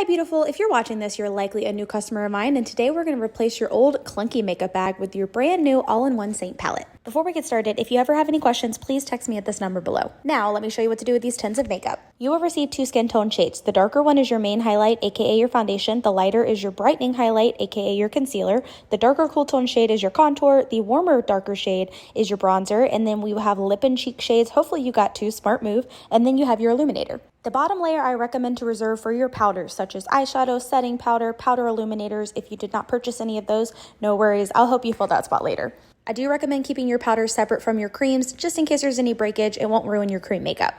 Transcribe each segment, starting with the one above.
Hi beautiful, if you're watching this, you're likely a new customer of mine, and today we're going to replace your old clunky makeup bag with your brand new all-in-one Saint palette. Before we get started, if you ever have any questions, please text me at this number below. Now, let me show you what to do with these tins of makeup. You will receive 2 skin tone shades. The darker one is your main highlight, aka your foundation. The lighter is your brightening highlight, aka your concealer. The darker cool tone shade is your contour. The warmer darker shade is your bronzer, and then we will have lip and cheek shades. Hopefully you got 2, smart move, and then you have your illuminator. The bottom layer I recommend to reserve for your powders, such as eyeshadow, setting powder, powder illuminators. If you did not purchase any of those, no worries. I'll help you fill that spot later. I do recommend keeping your powders separate from your creams, just in case there's any breakage. It won't ruin your cream makeup.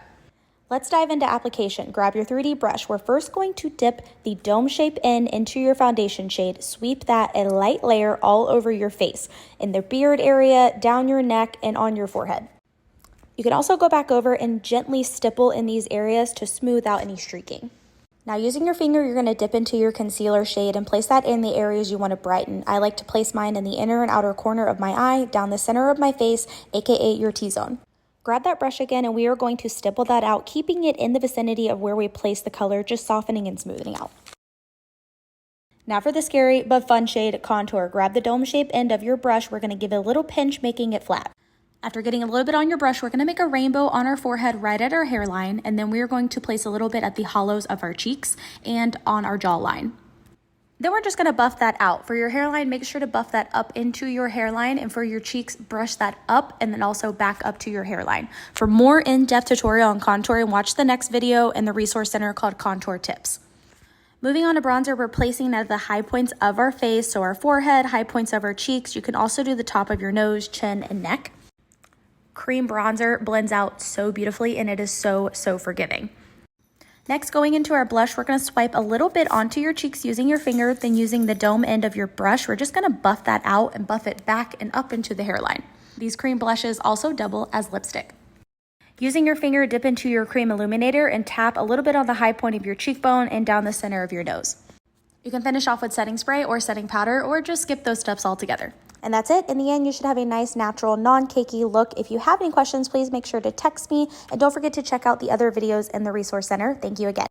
Let's dive into application. Grab your 3D brush. We're first going to dip the dome shape into your foundation shade. Sweep that a light layer all over your face, in the beard area, down your neck, and on your forehead. You can also go back over and gently stipple in these areas to smooth out any streaking. Now using your finger, you're going to dip into your concealer shade and place that in the areas you want to brighten. I like to place mine in the inner and outer corner of my eye, down the center of my face, aka your T-zone. Grab that brush again and we are going to stipple that out, keeping it in the vicinity of where we place the color, just softening and smoothing out. Now for the scary but fun shade, contour. Grab the dome shape end of your brush. We're going to give it a little pinch, making it flat. After getting a little bit on your brush, we're going to make a rainbow on our forehead right at our hairline, and then we're going to place a little bit at the hollows of our cheeks and on our jawline. Then we're just going to buff that out. For your hairline, make sure to buff that up into your hairline, and for your cheeks, brush that up and then also back up to your hairline. For more in-depth tutorial on contouring, watch the next video in the resource center called Contour Tips. Moving on to bronzer, we're placing at the high points of our face, so our forehead, high points of our cheeks. You can also do the top of your nose, chin, and neck. Cream bronzer blends out so beautifully and it is so forgiving. Next, going into our blush, we're going to swipe a little bit onto your cheeks using your finger, then using the dome end of your brush, we're just going to buff that out and buff it back and up into the hairline. These cream blushes also double as lipstick. Using your finger, dip into your cream illuminator and tap a little bit on the high point of your cheekbone and down the center of your nose. You can finish off with setting spray or setting powder, or just skip those steps altogether. And that's it. In the end, you should have a nice, natural, non-cakey look. If you have any questions, please make sure to text me. And don't forget to check out the other videos in the resource center. Thank you again.